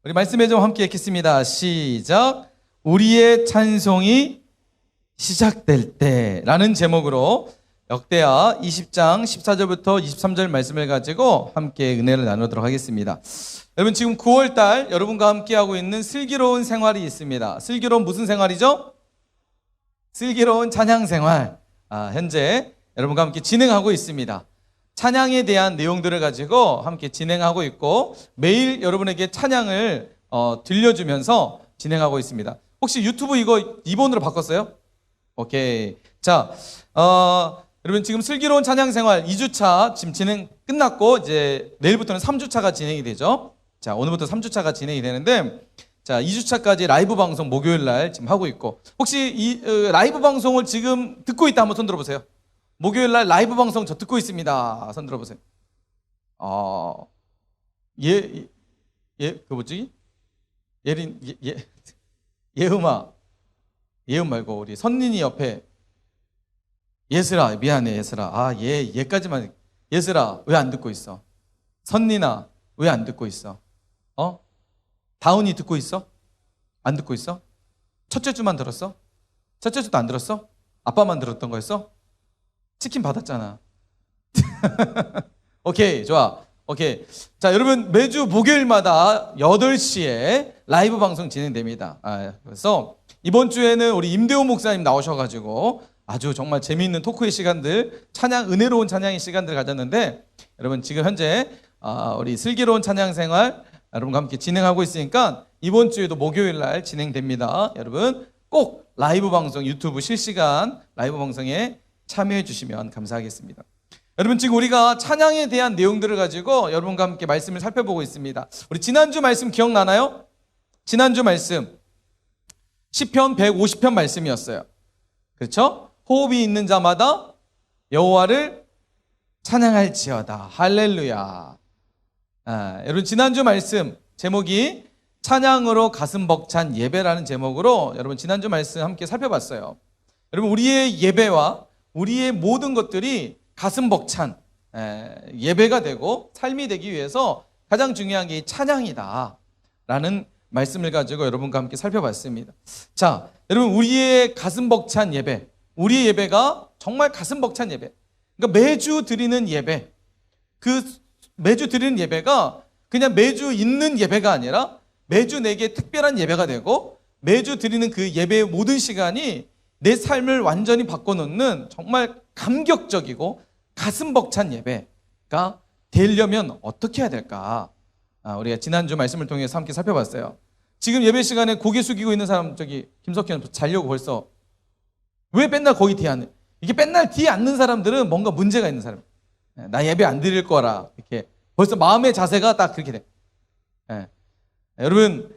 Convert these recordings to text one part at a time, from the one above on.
우리 말씀에 좀 함께 읽겠습니다. 시작. 우리의 찬송이 시작될 때라는 제목으로 역대하 20장 14절부터 23절 말씀을 가지고 함께 은혜를 나누도록 하겠습니다. 여러분, 지금 9월달 여러분과 함께하고 있는 슬기로운 생활이 있습니다. 슬기로운 무슨 생활이죠? 슬기로운 찬양 생활. 현재 여러분과 함께 진행하고 있습니다. 찬양에 대한 내용들을 가지고 함께 진행하고 있고, 매일 여러분에게 찬양을 들려주면서 진행하고 있습니다. 혹시 유튜브 이거 2번으로 바꿨어요? 오케이. 자, 여러분, 지금 슬기로운 찬양 생활 2주차 지금 진행 끝났고, 이제 내일부터는 3주차가 진행이 되죠. 자, 오늘부터 3주차가 진행이 되는데, 자, 2주차까지 라이브 방송 목요일 날 지금 하고 있고, 혹시 이 라이브 방송을 지금 듣고 있다 한번 손 들어보세요. 목요일 날 라이브 방송 저 듣고 있습니다. 손 들어보세요. 그 뭐지? 예음아. 예음 말고 우리 선린이 옆에 예슬아, 미안해 예슬아. 얘까지만. 예슬아, 왜 안 듣고 있어? 선린아, 왜 안 듣고 있어? 다운이 듣고 있어? 안 듣고 있어? 첫째 주만 들었어? 첫째 주도 안 들었어? 아빠만 들었던 거였어? 치킨 받았잖아. 오케이, 좋아. 오케이. 자, 여러분, 매주 목요일마다 8시에 라이브 방송 진행됩니다. 그래서 이번 주에는 우리 임대호 목사님 나오셔가지고 아주 정말 재미있는 토크의 시간들, 찬양, 은혜로운 찬양의 시간들 가졌는데, 여러분, 지금 현재 우리 슬기로운 찬양 생활 여러분과 함께 진행하고 있으니까 이번 주에도 목요일 날 진행됩니다. 여러분, 꼭 라이브 방송, 유튜브 실시간 라이브 방송에 참여해 주시면 감사하겠습니다. 여러분, 지금 우리가 찬양에 대한 내용들을 가지고 여러분과 함께 말씀을 살펴보고 있습니다. 우리 지난주 말씀 기억나나요? 지난주 말씀 시편 150편 말씀이었어요. 그렇죠? 호흡이 있는 자마다 여호와를 찬양할지어다. 할렐루야. 여러분, 지난주 말씀 제목이 찬양으로 가슴 벅찬 예배라는 제목으로 여러분 지난주 말씀 함께 살펴봤어요. 여러분, 우리의 예배와 우리의 모든 것들이 가슴 벅찬 예배가 되고 삶이 되기 위해서 가장 중요한 게 찬양이다 라는 말씀을 가지고 여러분과 함께 살펴봤습니다. 자, 여러분, 우리의 가슴 벅찬 예배, 우리의 예배가 정말 가슴 벅찬 예배, 그러니까 매주 드리는 예배, 그 매주 드리는 예배가 그냥 매주 있는 예배가 아니라 매주 내게 특별한 예배가 되고, 매주 드리는 그 예배의 모든 시간이 내 삶을 완전히 바꿔놓는 정말 감격적이고 가슴 벅찬 예배가 되려면 어떻게 해야 될까? 우리가 지난주 말씀을 통해서 함께 살펴봤어요. 지금 예배 시간에 고개 숙이고 있는 사람, 저기 김석현 자려고 벌써. 왜 맨날 거기 뒤에 앉는? 이게 맨날 뒤에 앉는 사람들은 뭔가 문제가 있는 사람. 나 예배 안 드릴 거라. 이렇게 벌써 마음의 자세가 딱 그렇게 돼. 여러분,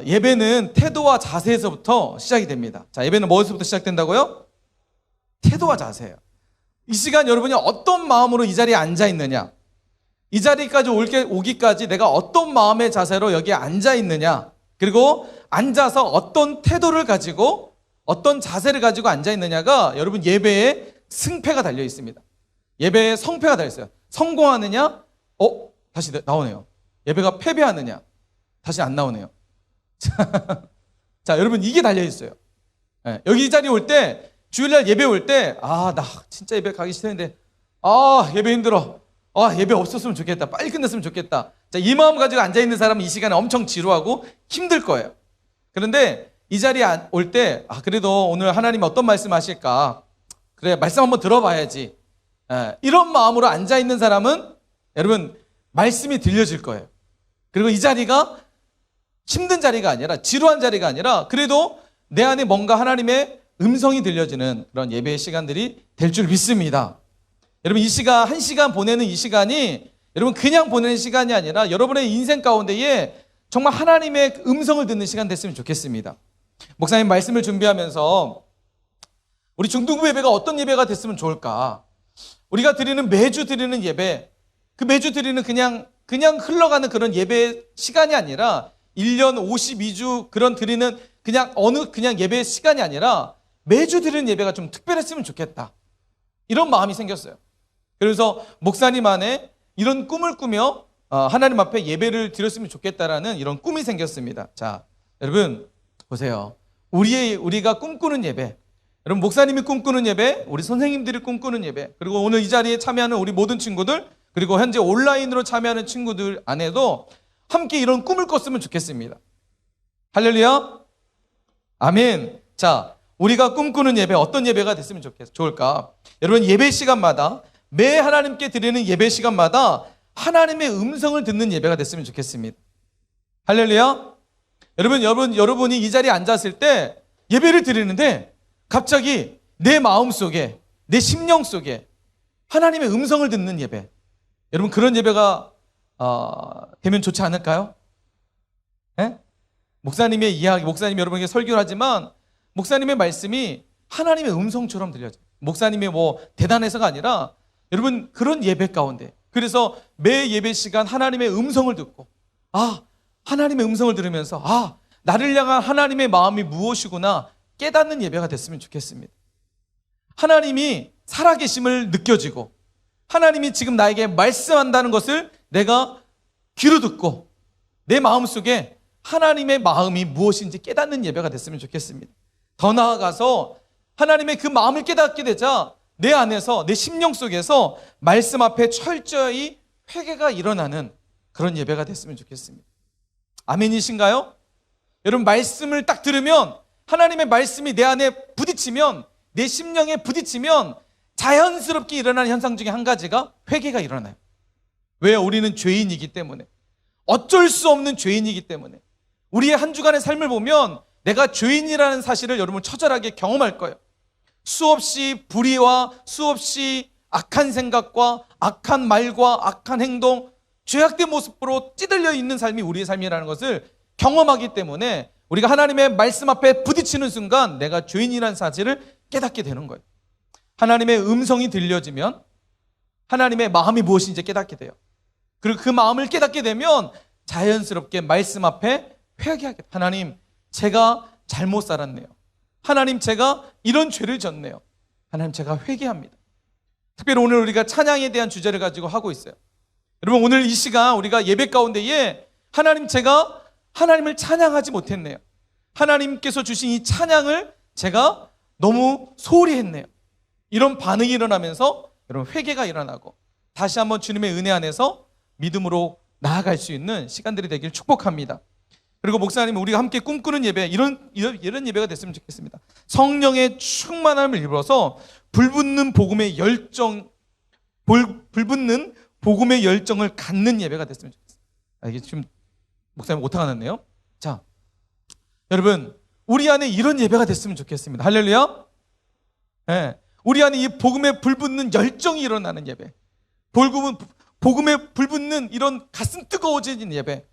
예배는 태도와 자세에서부터 시작이 됩니다. 자, 예배는 뭐에서부터 시작된다고요? 태도와 자세예요. 이 시간 여러분이 어떤 마음으로 이 자리에 앉아 있느냐, 이 자리까지 오기까지 내가 어떤 마음의 자세로 여기에 앉아 있느냐, 그리고 앉아서 어떤 태도를 가지고 어떤 자세를 가지고 앉아 있느냐가 여러분 예배의 승패가 달려 있습니다. 예배의 성패가 달려 있어요. 성공하느냐? 다시 나오네요. 예배가 패배하느냐? 다시 안 나오네요. 자, 여러분, 이게 달려 있어요. 여기 이 자리에 올 때, 주일날 예배 올 때, 나 진짜 예배 가기 싫은데, 예배 힘들어. 예배 없었으면 좋겠다. 빨리 끝냈으면 좋겠다. 자, 이 마음 가지고 앉아있는 사람은 이 시간에 엄청 지루하고 힘들 거예요. 그런데 이 자리에 올 때, 그래도 오늘 하나님 어떤 말씀 하실까? 그래, 말씀 한번 들어봐야지. 이런 마음으로 앉아있는 사람은 여러분, 말씀이 들려질 거예요. 그리고 이 자리가 힘든 자리가 아니라, 지루한 자리가 아니라, 그래도 내 안에 뭔가 하나님의 음성이 들려지는 그런 예배의 시간들이 될 줄 믿습니다. 여러분, 이 시간, 한 시간 보내는 이 시간이 여러분 그냥 보내는 시간이 아니라 여러분의 인생 가운데에 정말 하나님의 음성을 듣는 시간 됐으면 좋겠습니다. 목사님 말씀을 준비하면서 우리 중등부 예배가 어떤 예배가 됐으면 좋을까? 우리가 매주 드리는 예배, 그 매주 드리는 그냥 흘러가는 그런 예배 시간이 아니라 1년 52주 그런 드리는 그냥 예배 시간이 아니라 매주 드리는 예배가 좀 특별했으면 좋겠다. 이런 마음이 생겼어요. 그래서 목사님 안에 이런 꿈을 꾸며 하나님 앞에 예배를 드렸으면 좋겠다라는 이런 꿈이 생겼습니다. 자, 여러분 보세요. 우리가 꿈꾸는 예배, 여러분 목사님이 꿈꾸는 예배, 우리 선생님들이 꿈꾸는 예배, 그리고 오늘 이 자리에 참여하는 우리 모든 친구들, 그리고 현재 온라인으로 참여하는 친구들 안에도 함께 이런 꿈을 꿨으면 좋겠습니다. 할렐루야, 아멘. 자, 우리가 꿈꾸는 예배, 어떤 예배가 됐으면 좋을까? 여러분 예배 시간마다, 매 하나님께 드리는 예배 시간마다 하나님의 음성을 듣는 예배가 됐으면 좋겠습니다. 할렐루야. 여러분이 이 자리에 앉았을 때 예배를 드리는데 갑자기 내 마음 속에, 내 심령 속에 하나님의 음성을 듣는 예배, 여러분 그런 예배가 되면 좋지 않을까요? 네? 목사님의 이야기, 목사님이 여러분에게 설교를 하지만 목사님의 말씀이 하나님의 음성처럼 들려져요. 목사님이 뭐 대단해서가 아니라 여러분 그런 예배 가운데, 그래서 매 예배 시간 하나님의 음성을 듣고, 하나님의 음성을 들으면서 나를 향한 하나님의 마음이 무엇이구나 깨닫는 예배가 됐으면 좋겠습니다. 하나님이 살아계심을 느껴지고 하나님이 지금 나에게 말씀한다는 것을 내가 귀로 듣고 내 마음속에 하나님의 마음이 무엇인지 깨닫는 예배가 됐으면 좋겠습니다. 더 나아가서 하나님의 그 마음을 깨닫게 되자 내 안에서, 내 심령 속에서 말씀 앞에 철저히 회개가 일어나는 그런 예배가 됐으면 좋겠습니다. 아멘이신가요? 여러분 말씀을 딱 들으면, 하나님의 말씀이 내 안에 부딪히면, 내 심령에 부딪히면 자연스럽게 일어나는 현상 중에 한 가지가 회개가 일어나요. 왜? 우리는 죄인이기 때문에, 어쩔 수 없는 죄인이기 때문에. 우리의 한 주간의 삶을 보면 내가 죄인이라는 사실을 여러분 처절하게 경험할 거예요. 수없이 불의와 수없이 악한 생각과 악한 말과 악한 행동, 죄악된 모습으로 찌들려 있는 삶이 우리의 삶이라는 것을 경험하기 때문에 우리가 하나님의 말씀 앞에 부딪히는 순간 내가 죄인이라는 사실을 깨닫게 되는 거예요. 하나님의 음성이 들려지면 하나님의 마음이 무엇인지 깨닫게 돼요. 그리고 그 마음을 깨닫게 되면 자연스럽게 말씀 앞에 회개하게, 하나님 제가 잘못 살았네요. 하나님 제가 이런 죄를 졌네요. 하나님 제가 회개합니다. 특별히 오늘 우리가 찬양에 대한 주제를 가지고 하고 있어요. 여러분 오늘 이 시간 우리가 예배 가운데에 하나님 제가 하나님을 찬양하지 못했네요. 하나님께서 주신 이 찬양을 제가 너무 소홀히 했네요. 이런 반응이 일어나면서 여러분 회개가 일어나고 다시 한번 주님의 은혜 안에서 믿음으로 나아갈 수 있는 시간들이 되길 축복합니다. 그리고 목사님 우리가 함께 꿈꾸는 예배, 이런 예배가 됐으면 좋겠습니다. 성령의 충만함을 입어서 불붙는 복음의 열정을 갖는 예배가 됐으면 좋겠습니다. 이게 지금 목사님 오타가 났네요. 자, 여러분 우리 안에 이런 예배가 됐으면 좋겠습니다. 할렐루야. 네, 우리 안에 이 복음에 불붙는 열정이 일어나는 예배, 복음에 불붙는 이런 가슴 뜨거워지는 예배,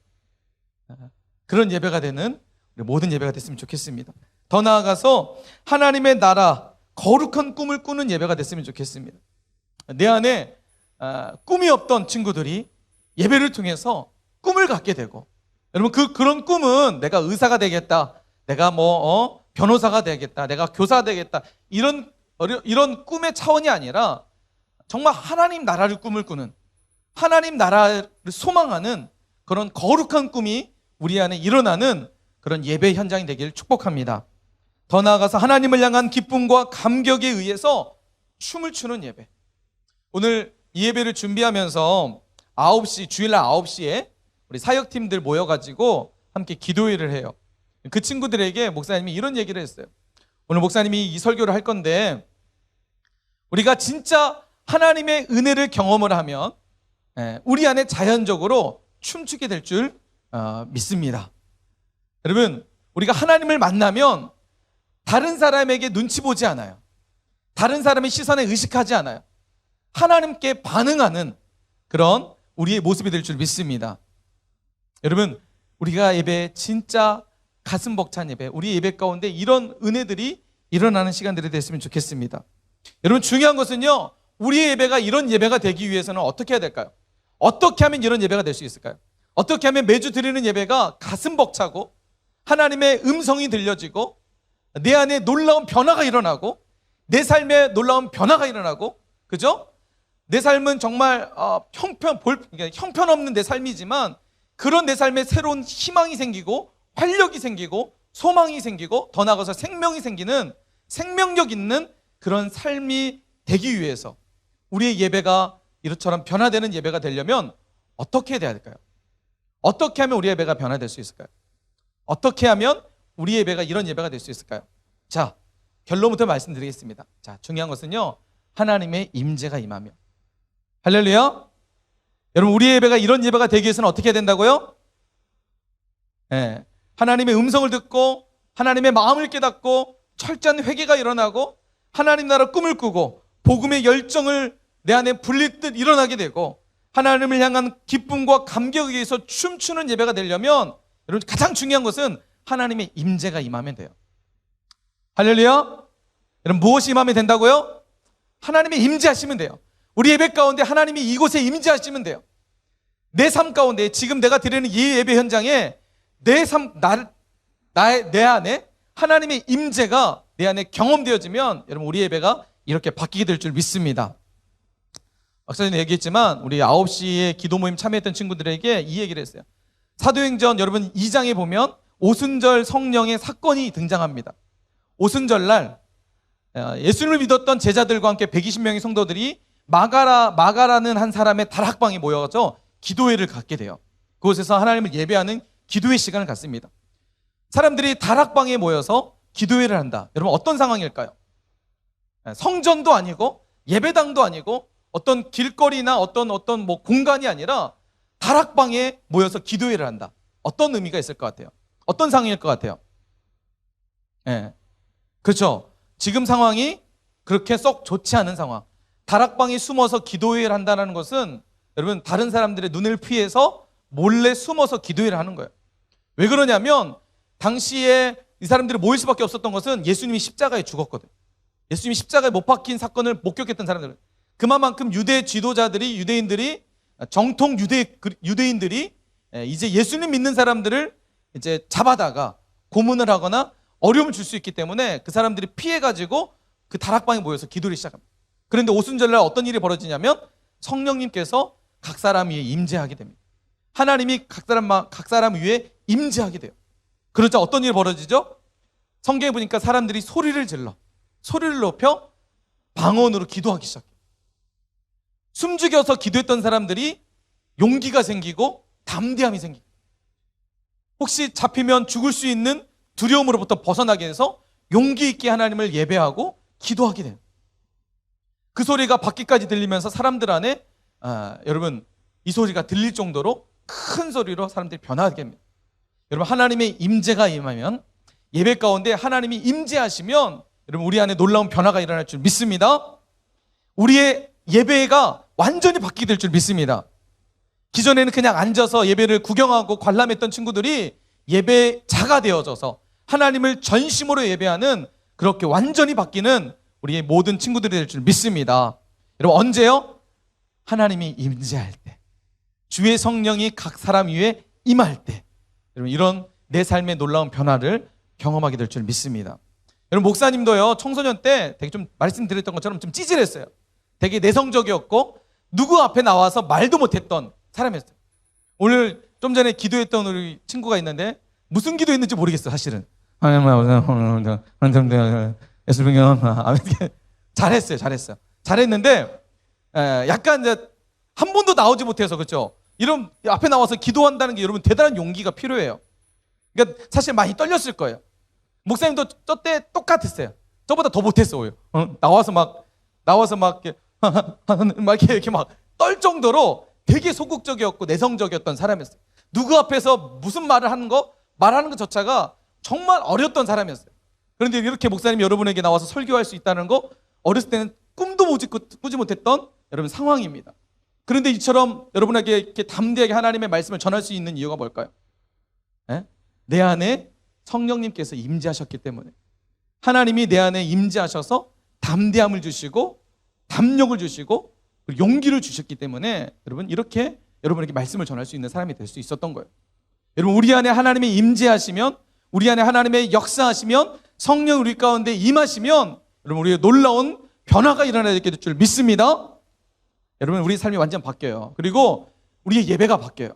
그런 예배가 되는 우리 모든 예배가 됐으면 좋겠습니다. 더 나아가서 하나님의 나라, 거룩한 꿈을 꾸는 예배가 됐으면 좋겠습니다. 내 안에 꿈이 없던 친구들이 예배를 통해서 꿈을 갖게 되고, 여러분 그런 꿈은 내가 의사가 되겠다, 내가 변호사가 되겠다, 내가 교사가 되겠다, 이런 꿈의 차원이 아니라 정말 하나님 나라를 꿈을 꾸는, 하나님 나라를 소망하는 그런 거룩한 꿈이 우리 안에 일어나는 그런 예배 현장이 되길 축복합니다. 더 나아가서 하나님을 향한 기쁨과 감격에 의해서 춤을 추는 예배. 오늘 이 예배를 준비하면서 주일날 9시에 우리 사역팀들 모여가지고 함께 기도회를 해요. 그 친구들에게 목사님이 이런 얘기를 했어요. 오늘 목사님이 이 설교를 할 건데, 우리가 진짜 하나님의 은혜를 경험을 하면 우리 안에 자연적으로 춤추게 될 줄 믿습니다. 여러분 우리가 하나님을 만나면 다른 사람에게 눈치 보지 않아요. 다른 사람의 시선에 의식하지 않아요. 하나님께 반응하는 그런 우리의 모습이 될 줄 믿습니다. 여러분 우리가 예배, 진짜 가슴 벅찬 예배, 우리 예배 가운데 이런 은혜들이 일어나는 시간들이 됐으면 좋겠습니다. 여러분 중요한 것은요, 우리의 예배가 이런 예배가 되기 위해서는 어떻게 해야 될까요? 어떻게 하면 이런 예배가 될 수 있을까요? 어떻게 하면 매주 드리는 예배가 가슴 벅차고 하나님의 음성이 들려지고 내 안에 놀라운 변화가 일어나고 내 삶에 놀라운 변화가 일어나고, 그죠? 내 삶은 정말 형편없는 내 삶이지만 그런 내 삶에 새로운 희망이 생기고 활력이 생기고 소망이 생기고 더 나아가서 생명이 생기는 생명력 있는 그런 삶이 되기 위해서 우리의 예배가 이처럼 변화되는 예배가 되려면 어떻게 돼야 될까요? 어떻게 하면 우리 예배가 변화될 수 있을까요? 어떻게 하면 우리 예배가 이런 예배가 될 수 있을까요? 자, 결론부터 말씀드리겠습니다. 자, 중요한 것은요, 하나님의 임재가 임하며. 할렐루야. 여러분, 우리 예배가 이런 예배가 되기 위해서는 어떻게 해야 된다고요? 하나님의 음성을 듣고 하나님의 마음을 깨닫고 철저한 회개가 일어나고 하나님 나라 꿈을 꾸고 복음의 열정을 내 안에 불릴듯 일어나게 되고 하나님을 향한 기쁨과 감격에 의해서 춤추는 예배가 되려면 여러분 가장 중요한 것은 하나님의 임재가 임하면 돼요. 할렐루야. 여러분 무엇이 임하면 된다고요? 하나님의 임재하시면 돼요. 우리 예배 가운데 하나님이 이곳에 임재하시면 돼요. 내 삶 가운데 지금 내가 드리는 이 예배 현장에 내 안에 하나님의 임재가 내 안에 경험되어지면 여러분 우리 예배가 이렇게 바뀌게 될 줄 믿습니다. 아까 전에 얘기했지만 우리 9시에 기도 모임 참여했던 친구들에게 이 얘기를 했어요. 사도행전 여러분 2장에 보면 오순절 성령의 사건이 등장합니다. 오순절날 예수님을 믿었던 제자들과 함께 120명의 성도들이 마가라는 한 사람의 다락방에 모여서 기도회를 갖게 돼요. 그곳에서 하나님을 예배하는 기도회 시간을 갖습니다. 사람들이 다락방에 모여서 기도회를 한다. 여러분 어떤 상황일까요? 성전도 아니고 예배당도 아니고 어떤 길거리나 어떤 뭐 공간이 아니라 다락방에 모여서 기도회를 한다. 어떤 의미가 있을 것 같아요? 어떤 상황일 것 같아요? 그렇죠. 지금 상황이 그렇게 썩 좋지 않은 상황. 다락방에 숨어서 기도회를 한다는 것은 여러분 다른 사람들의 눈을 피해서 몰래 숨어서 기도회를 하는 거예요. 왜 그러냐면 당시에 이 사람들이 모일 수밖에 없었던 것은 예수님이 십자가에 죽었거든. 예수님이 십자가에 못 박힌 사건을 목격했던 사람들은 그만큼 유대 지도자들이 유대인들이 정통 유대인들이 이제 예수님 믿는 사람들을 이제 잡아다가 고문을 하거나 어려움을 줄 수 있기 때문에 그 사람들이 피해가지고 그 다락방에 모여서 기도를 시작합니다. 그런데 오순절날 어떤 일이 벌어지냐면 성령님께서 각 사람 위에 임재하게 됩니다. 하나님이 각 사람 위에 임재하게 돼요. 그러자 어떤 일이 벌어지죠? 성경에 보니까 사람들이 소리를 높여 방언으로 기도하기 시작해요. 숨죽여서 기도했던 사람들이 용기가 생기고 담대함이 생기고 혹시 잡히면 죽을 수 있는 두려움으로부터 벗어나게 해서 용기 있게 하나님을 예배하고 기도하게 돼요. 그 소리가 밖에까지 들리면서 사람들 안에 여러분 이 소리가 들릴 정도로 큰 소리로 사람들이 변하게 됩니다. 여러분 하나님의 임재가 임하면 예배 가운데 하나님이 임재하시면 여러분 우리 안에 놀라운 변화가 일어날 줄 믿습니다. 우리의 예배가 완전히 바뀌게 될 줄 믿습니다. 기존에는 그냥 앉아서 예배를 구경하고 관람했던 친구들이 예배자가 되어져서 하나님을 전심으로 예배하는 그렇게 완전히 바뀌는 우리의 모든 친구들이 될 줄 믿습니다. 여러분 언제요? 하나님이 임재할 때, 주의 성령이 각 사람 위에 임할 때 여러분 이런 내 삶의 놀라운 변화를 경험하게 될 줄 믿습니다. 여러분 목사님도요 청소년 때 되게 좀 말씀드렸던 것처럼 좀 찌질했어요. 되게 내성적이었고 누구 앞에 나와서 말도 못했던 사람이었어요. 오늘 좀 전에 기도했던 우리 친구가 있는데 무슨 기도했는지 모르겠어요. 사실은 잘했는데 약간 이제 한 번도 나오지 못해서 그렇죠. 이런 앞에 나와서 기도한다는 게 여러분 대단한 용기가 필요해요. 그러니까 사실 많이 떨렸을 거예요. 목사님도 저 때 똑같았어요. 저보다 더 못했어요. 나와서 막 이렇게 막 떨 정도로 되게 소극적이었고 내성적이었던 사람이었어요. 누구 앞에서 무슨 말하는 것조차가 정말 어려웠던 사람이었어요. 그런데 이렇게 목사님이 여러분에게 나와서 설교할 수 있다는 거 어렸을 때는 꿈도 꾸지 못했던 여러분 상황입니다. 그런데 이처럼 여러분에게 이렇게 담대하게 하나님의 말씀을 전할 수 있는 이유가 뭘까요? 내 안에 성령님께서 임재하셨기 때문에 하나님이 내 안에 임재하셔서 담대함을 주시고 담력을 주시고 용기를 주셨기 때문에 여러분 이렇게 여러분에게 말씀을 전할 수 있는 사람이 될 수 있었던 거예요. 여러분 우리 안에 하나님이 임재하시면 우리 안에 하나님의 역사하시면 성령 우리 가운데 임하시면 여러분 우리의 놀라운 변화가 일어나게 될 줄 믿습니다. 여러분 우리 삶이 완전 바뀌어요. 그리고 우리의 예배가 바뀌어요.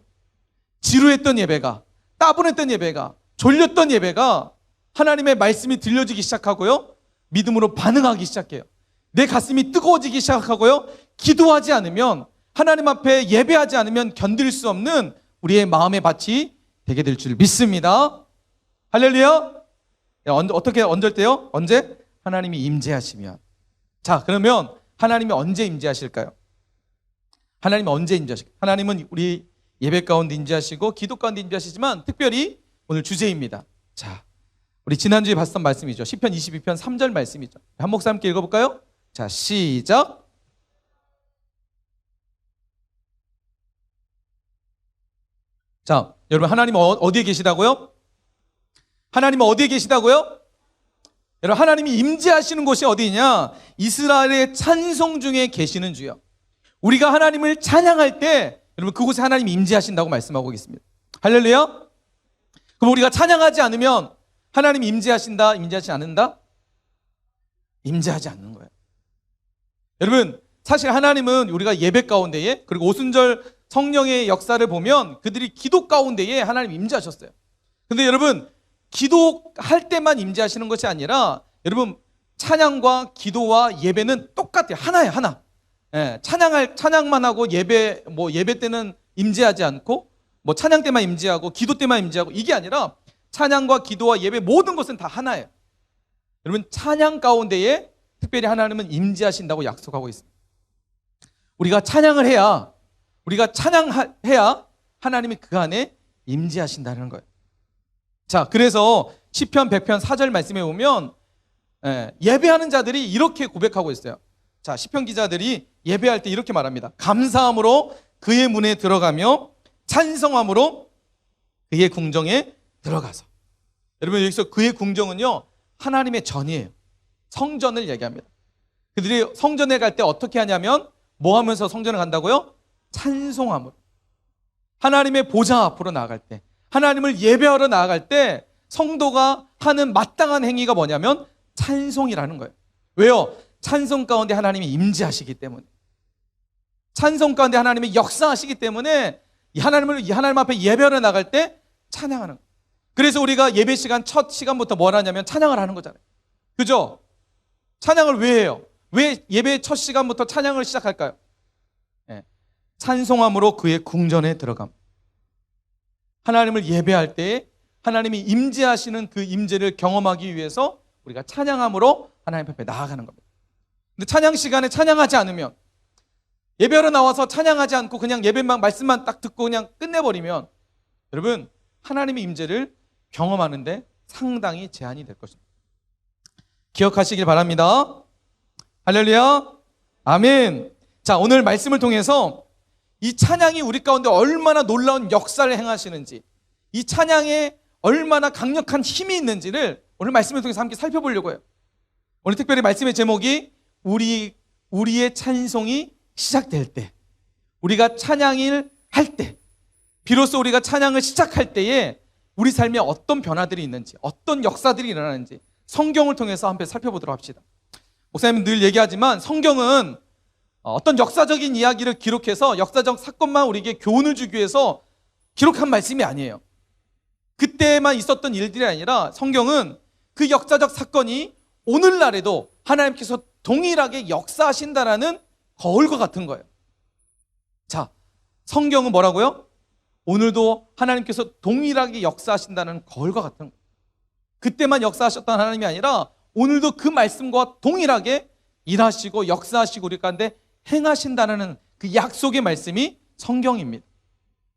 지루했던 예배가, 따분했던 예배가, 졸렸던 예배가 하나님의 말씀이 들려지기 시작하고요, 믿음으로 반응하기 시작해요. 내 가슴이 뜨거워지기 시작하고요, 기도하지 않으면, 하나님 앞에 예배하지 않으면 견딜 수 없는 우리의 마음의 밭이 되게 될 줄 믿습니다. 할렐루야. 어떻게 언제 때요? 언제? 하나님이 임재하시면. 자, 그러면 하나님이 언제 임재하실까요? 하나님이 언제 임재하실까요? 하나님은 우리 예배 가운데 임재하시고 기도 가운데 임재하시지만 특별히 오늘 주제입니다. 자, 우리 지난주에 봤던 말씀이죠. 시편 22편 3절 말씀이죠. 한 목사 함께 읽어볼까요? 자, 시작. 자, 여러분 하나님은 어디에 계시다고요? 하나님은 어디에 계시다고요? 여러분 하나님이 임재하시는 곳이 어디냐? 이스라엘의 찬송 중에 계시는 주요. 우리가 하나님을 찬양할 때 여러분 그곳에 하나님이 임재하신다고 말씀하고 있습니다. 할렐루야. 그럼 우리가 찬양하지 않으면 하나님이 임재하신다, 임재하지 않는다? 임재하지 않는 거예요. 여러분 사실 하나님은 우리가 예배 가운데에, 그리고 오순절 성령의 역사를 보면 그들이 기도 가운데에 하나님 임재하셨어요. 근데 여러분 기도할 때만 임재하시는 것이 아니라 여러분 찬양과 기도와 예배는 똑같아요. 하나예요, 하나. 예, 찬양만 하고 예배 때는 임재하지 않고, 찬양 때만 임재하고 기도 때만 임재하고, 이게 아니라 찬양과 기도와 예배 모든 것은 다 하나예요. 여러분 찬양 가운데에 특별히 하나님은 임재하신다고 약속하고 있습니다. 우리가 찬양을 해야, 하나님이 그 안에 임재하신다는 거예요. 자, 그래서 시편 100편 4절 말씀에 보면 예배하는 자들이 이렇게 고백하고 있어요. 자, 시편 기자들이 예배할 때 이렇게 말합니다. 감사함으로 그의 문에 들어가며 찬성함으로 그의 궁정에 들어가서. 여러분 여기서 그의 궁정은요, 하나님의 전이에요. 성전을 얘기합니다. 그들이 성전에 갈 때 어떻게 하냐면 뭐 하면서 성전에 간다고요? 찬송함으로. 하나님의 보좌 앞으로 나아갈 때, 하나님을 예배하러 나아갈 때 성도가 하는 마땅한 행위가 뭐냐면 찬송이라는 거예요. 왜요? 찬송 가운데 하나님이 임재하시기 때문에, 찬송 가운데 하나님이 역사하시기 때문에 하나님 앞에 예배하러 나갈 때 찬양하는 거예요. 그래서 우리가 예배 시간 첫 시간부터 뭘 하냐면 찬양을 하는 거잖아요. 그죠? 찬양을 왜 해요? 왜 예배 첫 시간부터 찬양을 시작할까요? 찬송함으로 그의 궁전에 들어감. 하나님을 예배할 때 하나님이 임재하시는 그 임재를 경험하기 위해서 우리가 찬양함으로 하나님 앞에 나아가는 겁니다. 근데 찬양 시간에 찬양하지 않으면, 예배하러 나와서 찬양하지 않고 그냥 예배만 말씀만 딱 듣고 그냥 끝내버리면 여러분 하나님의 임재를 경험하는데 상당히 제한이 될 것입니다. 기억하시길 바랍니다. 할렐루야. 아멘. 자, 오늘 말씀을 통해서 이 찬양이 우리 가운데 얼마나 놀라운 역사를 행하시는지, 이 찬양에 얼마나 강력한 힘이 있는지를 오늘 말씀을 통해서 함께 살펴보려고 해요. 오늘 특별히 말씀의 제목이 우리의 찬송이 시작될 때, 우리가 찬양을 할 때, 비로소 우리가 찬양을 시작할 때에 우리 삶에 어떤 변화들이 있는지, 어떤 역사들이 일어나는지 성경을 통해서 함께 살펴보도록 합시다. 목사님은 늘 얘기하지만 성경은 어떤 역사적인 이야기를 기록해서 역사적 사건만 우리에게 교훈을 주기 위해서 기록한 말씀이 아니에요. 그때만 있었던 일들이 아니라 성경은 그 역사적 사건이 오늘날에도 하나님께서 동일하게 역사하신다라는 거울과 같은 거예요. 자, 성경은 뭐라고요? 오늘도 하나님께서 동일하게 역사하신다는 거울과 같은 거예요. 그때만 역사하셨던 하나님이 아니라 오늘도 그 말씀과 동일하게 일하시고 역사하시고 우리 가운데 행하신다는 그 약속의 말씀이 성경입니다.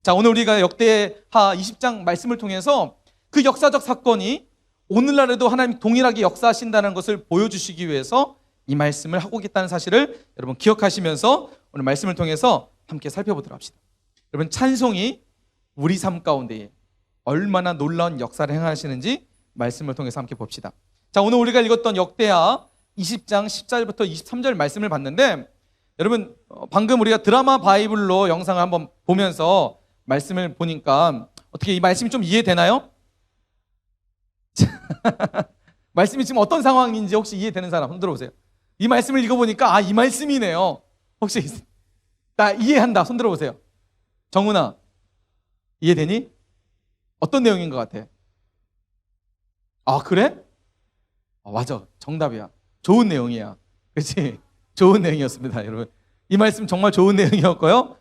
자, 오늘 우리가 역대하 20장 말씀을 통해서 그 역사적 사건이 오늘날에도 하나님이 동일하게 역사하신다는 것을 보여주시기 위해서 이 말씀을 하고 있다는 사실을 여러분 기억하시면서 오늘 말씀을 통해서 함께 살펴보도록 합시다. 여러분 찬송이 우리 삶 가운데에 얼마나 놀라운 역사를 행하시는지 말씀을 통해서 함께 봅시다. 자, 오늘 우리가 읽었던 역대하 20장 14절부터 23절 말씀을 봤는데, 여러분 방금 우리가 드라마 바이블로 영상을 한번 보면서 말씀을 보니까 어떻게 이 말씀이 좀 이해되나요? 말씀이 지금 어떤 상황인지 혹시 이해되는 사람 손 들어보세요. 이 말씀을 읽어보니까 이 말씀이네요. 혹시 나 이해한다. 손 들어보세요. 정훈아, 이해되니? 어떤 내용인 것 같아? 아, 그래? 맞아. 정답이야. 좋은 내용이야. 그렇지? 좋은 내용이었습니다, 여러분. 이 말씀 정말 좋은 내용이었고요.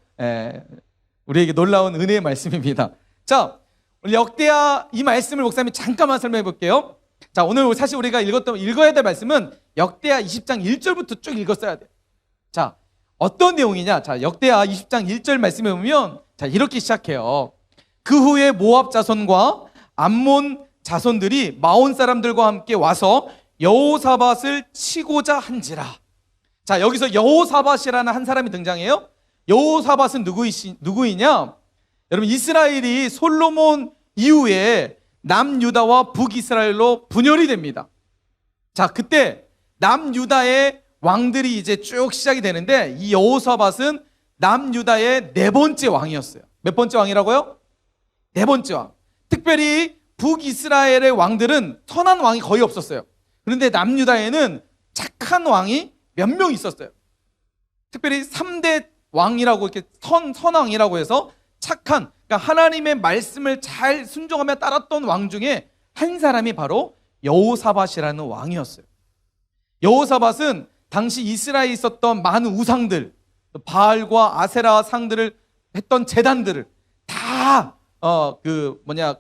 우리에게 놀라운 은혜의 말씀입니다. 자, 우리 역대하 이 말씀을 목사님이 잠깐만 설명해 볼게요. 자, 오늘 사실 우리가 읽어야 될 말씀은 역대하 20장 1절부터 쭉 읽었어야 돼요. 자, 어떤 내용이냐? 자, 역대하 20장 1절 말씀에 보면 자, 이렇게 시작해요. 그 후에 모압 자손과 암몬 자손들이 마온 사람들과 함께 와서 여호사밧을 치고자 한지라. 자, 여기서 여호사밧이라는 한 사람이 등장해요. 여호사밧은 누구이냐? 여러분, 이스라엘이 솔로몬 이후에 남유다와 북이스라엘로 분열이 됩니다. 자, 그때 남유다의 왕들이 이제 쭉 시작이 되는데 이 여호사밧은 남유다의 네 번째 왕이었어요. 몇 번째 왕이라고요? 네 번째 왕. 특별히 북이스라엘의 왕들은 선한 왕이 거의 없었어요. 그런데 남유다에는 착한 왕이 몇 명 있었어요. 특별히 3대 왕이라고 이렇게 선왕이라고 해서 착한, 그러니까 하나님의 말씀을 잘 순종하며 따랐던 왕 중에 한 사람이 바로 여호사밧이라는 왕이었어요. 여호사밧은 당시 이스라엘에 있었던 많은 우상들, 바알과 아세라 상들을 했던 제단들을 다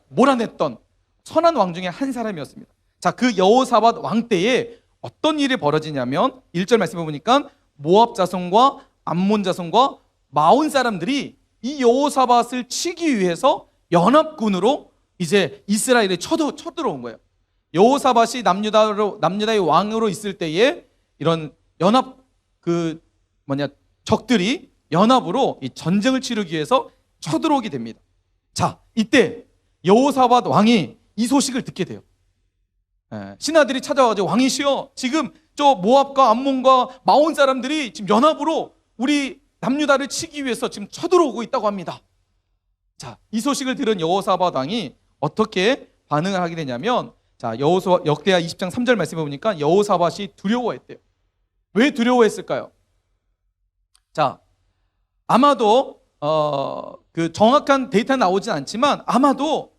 몰아냈던 선한 왕 중에 한 사람이었습니다. 자, 그 여호사밧 왕 때에 어떤 일이 벌어지냐면 1절 말씀해 보니까 모압 자손과 암몬 자손과 마온 사람들이 이 여호사밧을 치기 위해서 연합군으로 이제 이스라엘에 쳐들어온 거예요. 여호사밧이 남유다의 왕으로 있을 때에 이런 연합 적들이 연합으로 이 전쟁을 치르기 위해서 쳐들어오게 됩니다. 자, 이때 여호사밧 왕이 이 소식을 듣게 돼요. 신하들이 찾아와가지고 왕이시여, 지금 저 모압과 암몬과 마온 사람들이 지금 연합으로 우리 남유다를 치기 위해서 지금 쳐들어오고 있다고 합니다. 자, 이 소식을 들은 여호사밧 왕이 어떻게 반응을 하게 되냐면, 자, 역대하 20장 3절 말씀해 보니까 여호사밧이 두려워했대요. 왜 두려워했을까요? 자, 아마도 그 정확한 데이터는 나오진 않지만 아마도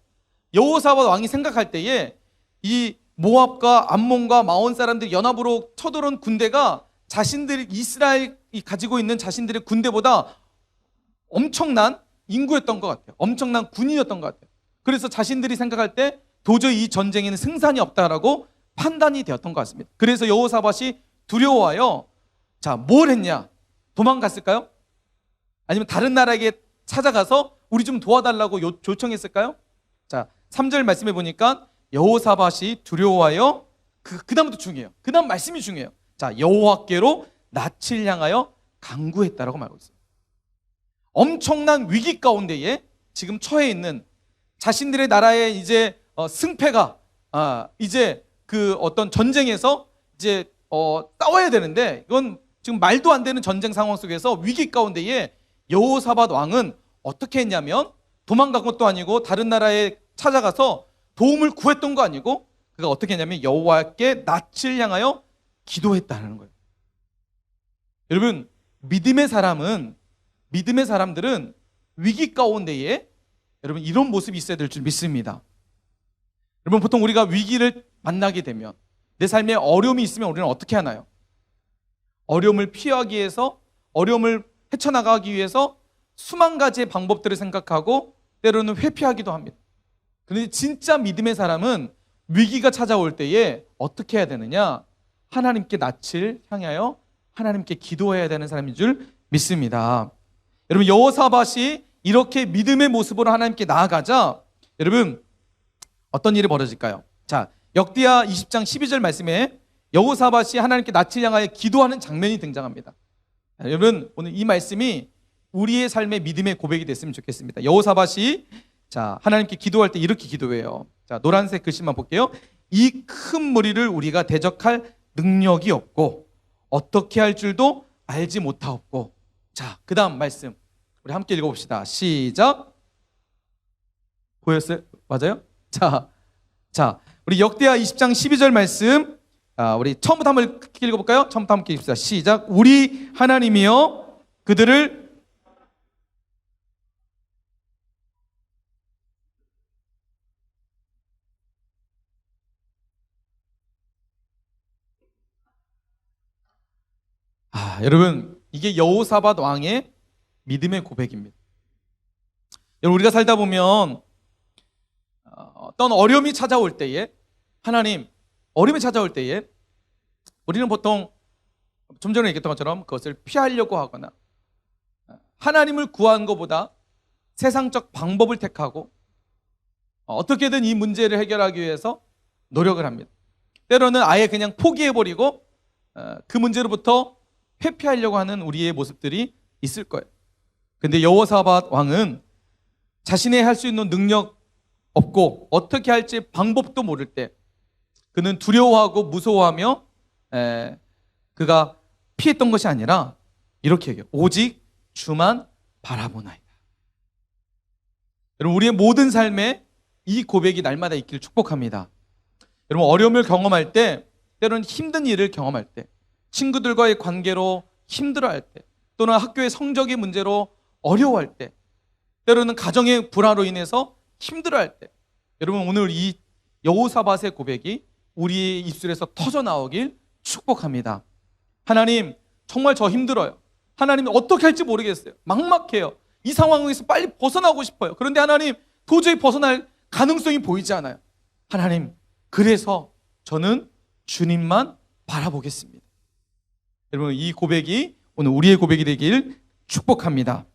여호사밧 왕이 생각할 때에 이 모압과 암몬과 마온 사람들이 연합으로 쳐들어온 군대가 자신들이 이스라엘이 가지고 있는 자신들의 군대보다 엄청난 인구였던 것 같아요. 엄청난 군인이었던 것 같아요. 그래서 자신들이 생각할 때 도저히 이 전쟁에는 승산이 없다라고 판단이 되었던 것 같습니다. 그래서 여호사밧이 두려워하여 자, 뭘 했냐? 도망갔을까요? 아니면 다른 나라에게 찾아가서 우리 좀 도와달라고 요청했을까요? 자, 3절 말씀해 보니까 여호사밧이 두려워하여 그 다음부터 중요해요. 그 다음 말씀이 중요해요. 자, 여호와께로 낯을 향하여 간구했다라고 말하고 있어요. 엄청난 위기 가운데에 지금 처해 있는 자신들의 나라의 이제 승패가 이제 그 어떤 전쟁에서 이제 싸워야 되는데 이건 지금 말도 안 되는 전쟁 상황 속에서 위기 가운데에 여호사밧 왕은 어떻게 했냐면 도망간 것도 아니고 다른 나라에 찾아가서 도움을 구했던 거 아니고 그가 어떻게 했냐면 여호와께 낯을 향하여 기도했다는 거예요. 여러분, 믿음의 사람들은 위기 가운데에 여러분 이런 모습이 있어야 될 줄 믿습니다. 여러분, 보통 우리가 위기를 만나게 되면 내 삶에 어려움이 있으면 우리는 어떻게 하나요? 어려움을 피하기 위해서, 어려움을 헤쳐나가기 위해서 수만 가지의 방법들을 생각하고 때로는 회피하기도 합니다. 그런데 진짜 믿음의 사람은 위기가 찾아올 때에 어떻게 해야 되느냐? 하나님께 낯을 향하여 하나님께 기도해야 되는 사람인 줄 믿습니다. 여러분, 여호사밧이 이렇게 믿음의 모습으로 하나님께 나아가자 여러분 어떤 일이 벌어질까요? 자, 역대하 20장 12절 말씀에 여호사밧이 하나님께 낯을 향하여 기도하는 장면이 등장합니다. 여러분, 오늘 이 말씀이 우리의 삶의 믿음의 고백이 됐으면 좋겠습니다. 여호사밧이 자, 하나님께 기도할 때 이렇게 기도해요. 자, 노란색 글씨만 볼게요. 이 큰 무리를 우리가 대적할 능력이 없고 어떻게 할 줄도 알지 못하옵고. 자, 그 다음 말씀 우리 함께 읽어봅시다. 시작. 보였어요? 맞아요? 자, 우리 역대하 20장 12절 말씀 우리 처음부터 한번 읽어볼까요? 처음부터 함께 읽읍시다. 시작. 우리 하나님이여 그들을 여러분, 이게 여호사밧 왕의 믿음의 고백입니다. 여러분, 우리가 살다 보면 어떤 어려움이 찾아올 때에, 어려움이 찾아올 때에 우리는 보통 좀 전에 얘기했던 것처럼 그것을 피하려고 하거나 하나님을 구하는 것보다 세상적 방법을 택하고 어떻게든 이 문제를 해결하기 위해서 노력을 합니다. 때로는 아예 그냥 포기해버리고 그 문제로부터 회피하려고 하는 우리의 모습들이 있을 거예요. 근데 여호사밧 왕은 자신의 할 수 있는 능력 없고 어떻게 할지 방법도 모를 때 그는 두려워하고 무서워하며 그가 피했던 것이 아니라 이렇게 얘기해요. 오직 주만 바라보나이다. 여러분, 우리의 모든 삶에 이 고백이 날마다 있기를 축복합니다. 여러분, 어려움을 경험할 때, 때로는 힘든 일을 경험할 때, 친구들과의 관계로 힘들어할 때, 또는 학교의 성적의 문제로 어려워할 때, 때로는 가정의 불화로 인해서 힘들어할 때, 여러분, 오늘 이 여호사밧의 고백이 우리의 입술에서 터져 나오길 축복합니다. 하나님, 정말 저 힘들어요. 하나님, 어떻게 할지 모르겠어요. 막막해요. 이 상황에서 빨리 벗어나고 싶어요. 그런데 하나님, 도저히 벗어날 가능성이 보이지 않아요. 하나님, 그래서 저는 주님만 바라보겠습니다. 여러분, 이 고백이 오늘 우리의 고백이 되길 축복합니다.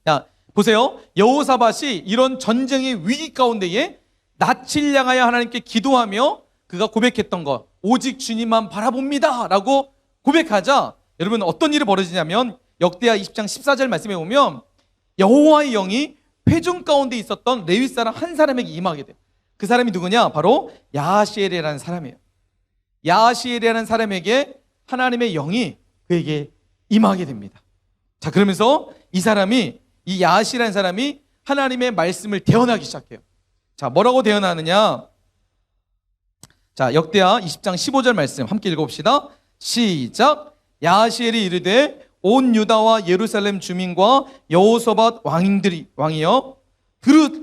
자, 보세요. 여호사밧이 이런 전쟁의 위기 가운데에 낯을 향하여 하나님께 기도하며 그가 고백했던 것, 오직 주님만 바라봅니다 라고 고백하자, 여러분, 어떤 일이 벌어지냐면 역대하 20장 14절 말씀에 보면 여호와의 영이 회중 가운데 있었던 레위 사람 한 사람에게 임하게 돼요. 그 사람이 누구냐? 바로 야하시엘이라는 사람이에요. 야하시엘이라는 사람에게 하나님의 영이 그에게 임하게 됩니다. 자, 그러면서 이 야하시엘이라는 사람이 하나님의 말씀을 대언하기 시작해요. 자, 뭐라고 대언하느냐? 자, 역대하 20장 15절 말씀 함께 읽어봅시다. 시작. 야하시엘이 이르되 온 유다와 예루살렘 주민과 여호사밧 왕이여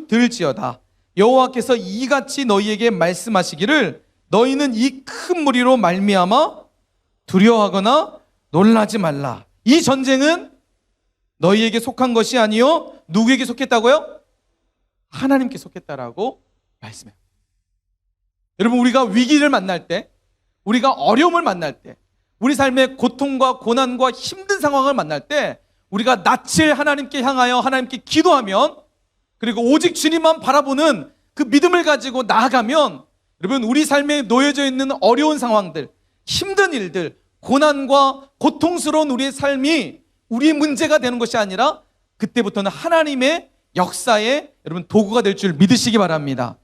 들을지어다. 여호와께서 이같이 너희에게 말씀하시기를 너희는 이 큰 무리로 말미암아 두려워하거나 놀라지 말라. 이 전쟁은 너희에게 속한 것이 아니요 누구에게 속했다고요? 하나님께 속했다라고 말씀해요. 여러분, 우리가 위기를 만날 때, 우리가 어려움을 만날 때, 우리 삶의 고통과 고난과 힘든 상황을 만날 때 우리가 낯을 하나님께 향하여 하나님께 기도하면, 그리고 오직 주님만 바라보는 그 믿음을 가지고 나아가면, 여러분, 우리 삶에 놓여져 있는 어려운 상황들, 힘든 일들, 고난과 고통스러운 우리의 삶이 우리의 문제가 되는 것이 아니라 그때부터는 하나님의 역사에 여러분 도구가 될 줄 믿으시기 바랍니다.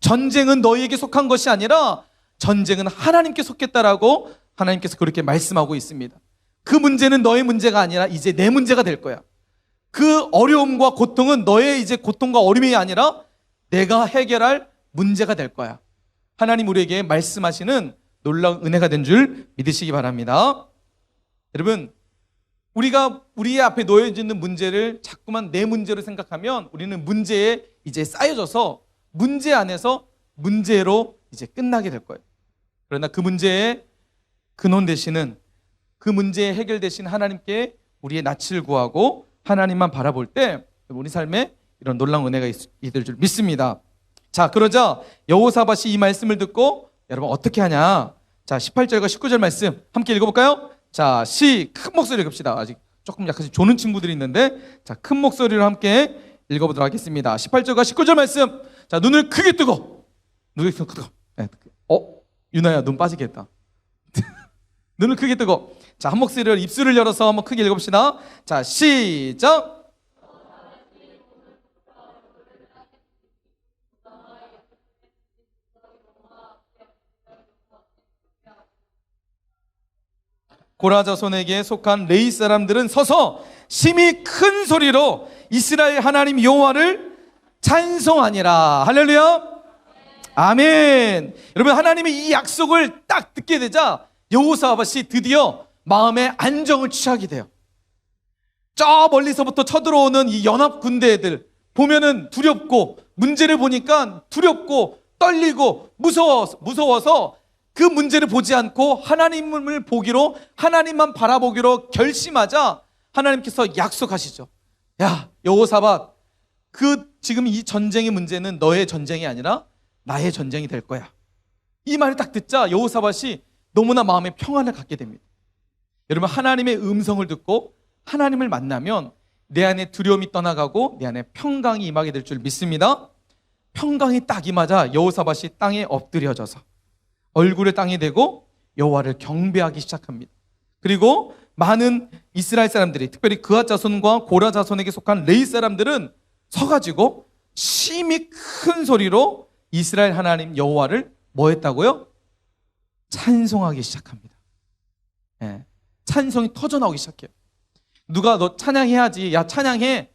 전쟁은 너희에게 속한 것이 아니라 전쟁은 하나님께 속했다라고 하나님께서 그렇게 말씀하고 있습니다. 그 문제는 너의 문제가 아니라 이제 내 문제가 될 거야. 그 어려움과 고통은 너의 이제 고통과 어려움이 아니라 내가 해결할 문제가 될 거야. 하나님 우리에게 말씀하시는 놀라운 은혜가 된 줄 믿으시기 바랍니다. 여러분, 우리가 우리의 앞에 놓여져 있는 문제를 자꾸만 내 문제로 생각하면 우리는 문제에 이제 쌓여져서 문제 안에서 문제로 이제 끝나게 될 거예요. 그러나 그 문제의 근원 되시는, 그 문제의 해결 되신 하나님께 우리의 낯을 구하고 하나님만 바라볼 때 우리 삶에 이런 놀라운 은혜가 있을 줄 믿습니다. 자, 그러자 여호사밧이 이 말씀을 듣고 여러분 어떻게 하냐? 자, 18절과 19절 말씀 함께 읽어볼까요? 자, 큰 목소리로 읽읍시다. 아직 조금 약간 조는 친구들이 있는데, 자, 큰 목소리로 함께 읽어보도록 하겠습니다. 18절과 19절 말씀. 자, 눈을 크게 뜨고, 네, 유나야, 눈 빠지겠다. 눈을 크게 뜨고, 자, 한 목소리로 입술을 열어서 한번 크게 읽어봅시다. 자, 시작. 고라 자손에게 속한 레위 사람들은 서서 심히 큰 소리로 이스라엘 하나님 여호와를 찬송하니라. 할렐루야. 아멘. 여러분, 하나님의 이 약속을 딱 듣게 되자 여호사밧이 드디어 마음의 안정을 취하게 돼요. 저 멀리서부터 쳐들어오는 이 연합 군대들 보면은 두렵고, 문제를 보니까 두렵고 떨리고 무서워서 그 문제를 보지 않고 하나님을 보기로, 하나님만 바라보기로 결심하자 하나님께서 약속하시죠. 야, 여호사밧, 지금 이 전쟁의 문제는 너의 전쟁이 아니라 나의 전쟁이 될 거야. 이 말을 딱 듣자 여호사밧이 너무나 마음에 평안을 갖게 됩니다. 여러분, 하나님의 음성을 듣고 하나님을 만나면 내 안에 두려움이 떠나가고 내 안에 평강이 임하게 될 줄 믿습니다. 평강이 딱 임하자 여호사밧이 땅에 엎드려져서 얼굴을 땅에 대고 여호와를 경배하기 시작합니다. 그리고 많은 이스라엘 사람들이, 특별히 그앗 자손과 고라 자손에게 속한 레위 사람들은 서가지고 심히 큰 소리로 이스라엘 하나님 여호와를 뭐 했다고요? 찬송하기 시작합니다. 예, 찬송이 터져나오기 시작해요. 누가 너 찬양해야지, 야 찬양해,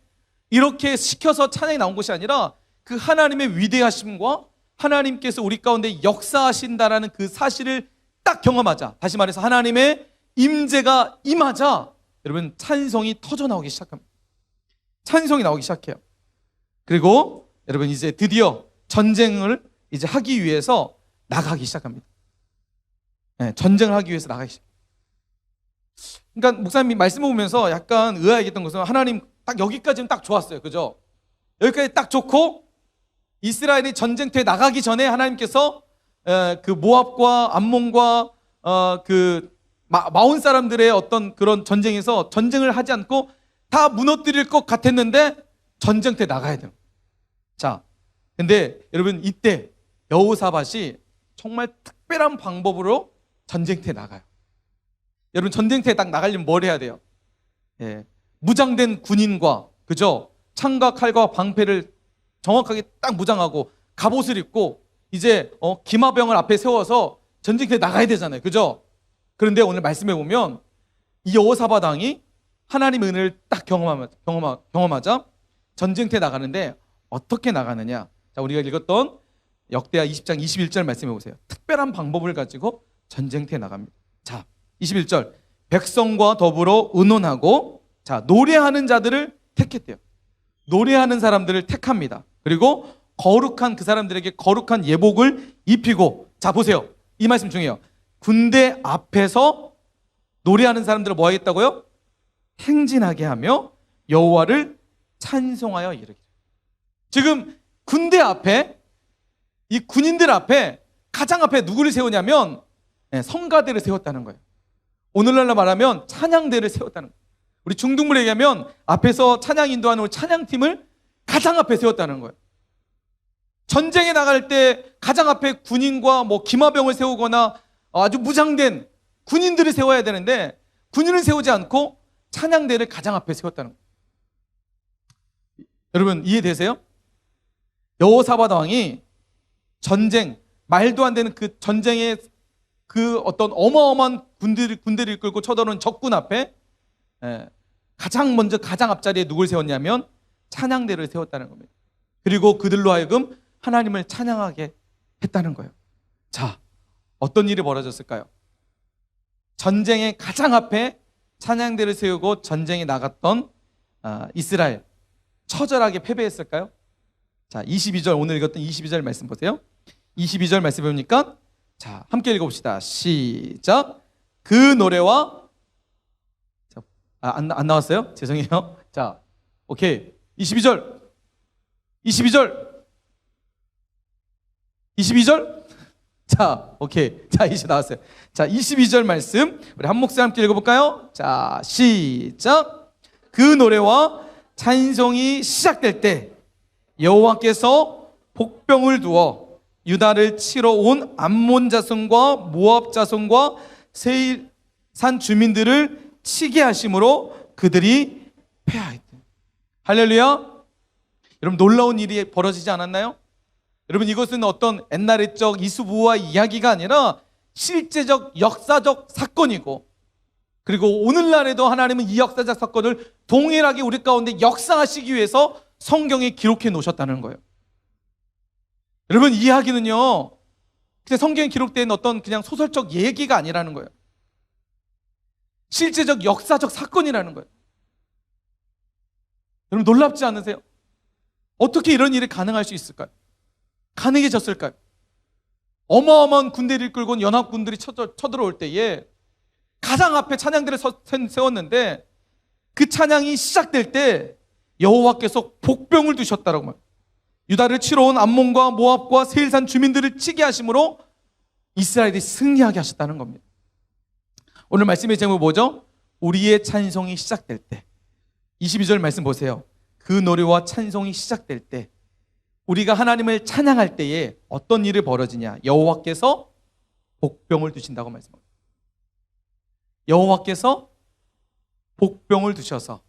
이렇게 시켜서 찬양이 나온 것이 아니라 그 하나님의 위대하심과 하나님께서 우리 가운데 역사하신다라는 그 사실을 딱 경험하자, 다시 말해서 하나님의 임재가 임하자 여러분 찬송이 터져나오기 시작합니다. 찬송이 나오기 시작해요. 그리고 여러분 이제 드디어 전쟁을 이제 하기 위해서 나가기 시작합니다. 네, 전쟁을 하기 위해서 나가기 시작합니다. 그러니까 목사님이 말씀을 보면서 약간 의아했던 것은, 하나님 딱 여기까지는 딱 좋았어요. 그죠? 여기까지 딱 좋고 이스라엘이 전쟁터에 나가기 전에 하나님께서 그 모압과 암몬과 그 마온 사람들의 어떤 그런 전쟁에서 전쟁을 하지 않고 다 무너뜨릴 것 같았는데 전쟁터에 나가야 돼요. 자, 근데 여러분 이때 여호사밧이 정말 특별한 방법으로 전쟁터에 나가요. 여러분 전쟁터에 딱 나가려면 뭘 해야 돼요? 예, 무장된 군인과, 그죠? 창과 칼과 방패를 정확하게 딱 무장하고 갑옷을 입고 이제 기마병을 앞에 세워서 전쟁터에 나가야 되잖아요. 그죠? 그런데 오늘 말씀해 보면 이 여호사밧 왕이 하나님의 은혜를 딱 경험하자 전쟁터에 나가는데 어떻게 나가느냐? 자, 우리가 읽었던 역대하 20장 21절 말씀해 보세요. 특별한 방법을 가지고 전쟁터에 나갑니다. 자, 21절, 백성과 더불어 의논하고, 자, 노래하는 자들을 택했대요. 노래하는 사람들을 택합니다. 그리고 거룩한 그 사람들에게 거룩한 예복을 입히고, 자 보세요, 이 말씀 중요해요. 군대 앞에서 노래하는 사람들을 뭐 하겠다고요? 행진하게 하며 여호와를 찬송하여 이르기를. 지금 군대 앞에, 이 군인들 앞에, 가장 앞에 누구를 세우냐면 성가대를 세웠다는 거예요. 오늘날로 말하면 찬양대를 세웠다는 거예요. 우리 중등부를 얘기하면 앞에서 찬양 인도하는 찬양팀을 가장 앞에 세웠다는 거예요. 전쟁에 나갈 때 가장 앞에 군인과 뭐 기마병을 세우거나 아주 무장된 군인들을 세워야 되는데 군인을 세우지 않고 찬양대를 가장 앞에 세웠다는 거예요. 여러분 이해되세요? 여호사밧 왕이 전쟁, 말도 안 되는 그 전쟁의 그 어떤 어마어마한 군대를 이끌고 쳐들어오는 적군 앞에 가장 먼저 가장 앞자리에 누굴 세웠냐면 찬양대를 세웠다는 겁니다. 그리고 그들로 하여금 하나님을 찬양하게 했다는 거예요. 자, 어떤 일이 벌어졌을까요? 전쟁의 가장 앞에 찬양대를 세우고 전쟁에 나갔던 이스라엘, 처절하게 패배했을까요? 자, 22절, 오늘 읽었던 22절 말씀 보세요. 22절 말씀 보니까, 자, 함께 읽어봅시다. 시작. 그 노래와, 안 나왔어요? 죄송해요. 자, 오케이. 22절. 22절? 자, 오케이. 자, 이제 나왔어요. 자, 22절 말씀 우리 한 목소리 함께 읽어볼까요? 자, 시작. 그 노래와 찬송이 시작될 때 여호와께서 복병을 두어 유다를 치러 온 암몬 자손과 모압 자손과 세일 산 주민들을 치게 하심으로 그들이 패하였다. 할렐루야. 여러분 놀라운 일이 벌어지지 않았나요? 여러분 이것은 어떤 옛날적 이수부와 이야기가 아니라 실제적 역사적 사건이고, 그리고 오늘날에도 하나님은 이 역사적 사건을 동일하게 우리 가운데 역사하시기 위해서 성경에 기록해 놓으셨다는 거예요. 여러분 이 이야기는요 그냥 성경에 기록된 어떤 그냥 소설적 얘기가 아니라는 거예요. 실제적 역사적 사건이라는 거예요. 여러분 놀랍지 않으세요? 어떻게 이런 일이 가능할 수 있을까요? 가능해졌을까요? 어마어마한 군대를 이끌고 연합군들이 쳐들어올 때에 가장 앞에 찬양들을 세웠는데 그 찬양이 시작될 때 여호와께서 복병을 두셨다라고 말합니다. 유다를 치러 온 암몬과 모압과 세일산 주민들을 치게 하심으로 이스라엘이 승리하게 하셨다는 겁니다. 오늘 말씀의 제목이 뭐죠? 우리의 찬송이 시작될 때. 22절 말씀 보세요. 그 노래와 찬송이 시작될 때 우리가 하나님을 찬양할 때에 어떤 일이 벌어지냐? 여호와께서 복병을 두신다고 말씀합니다. 여호와께서 복병을 두셔서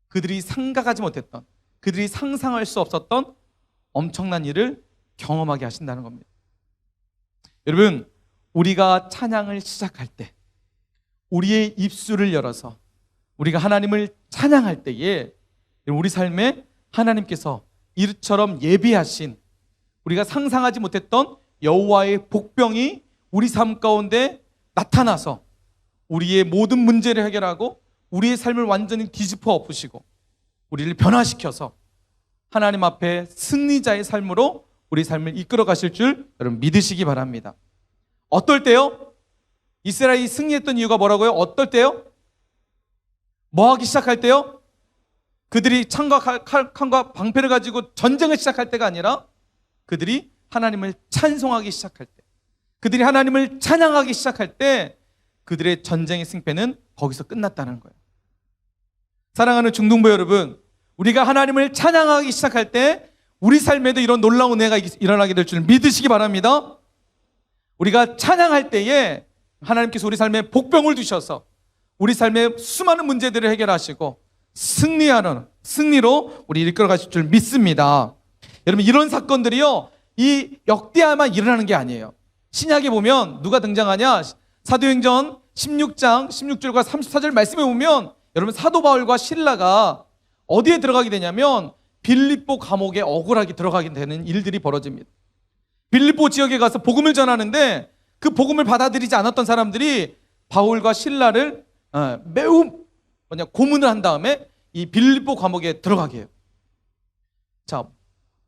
그들이 생각하지 못했던, 그들이 상상할 수 없었던 엄청난 일을 경험하게 하신다는 겁니다. 여러분, 우리가 찬양을 시작할 때 우리의 입술을 열어서 우리가 하나님을 찬양할 때에 우리 삶에 하나님께서 이처럼 예비하신, 우리가 상상하지 못했던 여호와의 복병이 우리 삶 가운데 나타나서 우리의 모든 문제를 해결하고 우리의 삶을 완전히 뒤집어 엎으시고 우리를 변화시켜서 하나님 앞에 승리자의 삶으로 우리 삶을 이끌어 가실 줄 여러분 믿으시기 바랍니다. 어떨 때요? 이스라엘이 승리했던 이유가 뭐라고요? 어떨 때요? 뭐 하기 시작할 때요? 그들이 창과 칼과 방패를 가지고 전쟁을 시작할 때가 아니라 그들이 하나님을 찬송하기 시작할 때, 그들이 하나님을 찬양하기 시작할 때 그들의 전쟁의 승패는 거기서 끝났다는 거예요. 사랑하는 중등부 여러분, 우리가 하나님을 찬양하기 시작할 때 우리 삶에도 이런 놀라운 은혜가 일어나게 될 줄 믿으시기 바랍니다. 우리가 찬양할 때에 하나님께서 우리 삶에 복병을 두셔서 우리 삶의 수많은 문제들을 해결하시고 승리로 우리 이끌어 가실 줄 믿습니다. 여러분, 이런 사건들이요, 이 역대하만 일어나는 게 아니에요. 신약에 보면 누가 등장하냐? 사도행전 16장 16절과 34절 말씀에 보면 여러분, 사도 바울과 실라가 어디에 들어가게 되냐면 빌립보 감옥에 억울하게 들어가게 되는 일들이 벌어집니다. 빌립보 지역에 가서 복음을 전하는데 그 복음을 받아들이지 않았던 사람들이 바울과 실라를 매우 고문을 한 다음에 이 빌립보 감옥에 들어가게 해요. 자,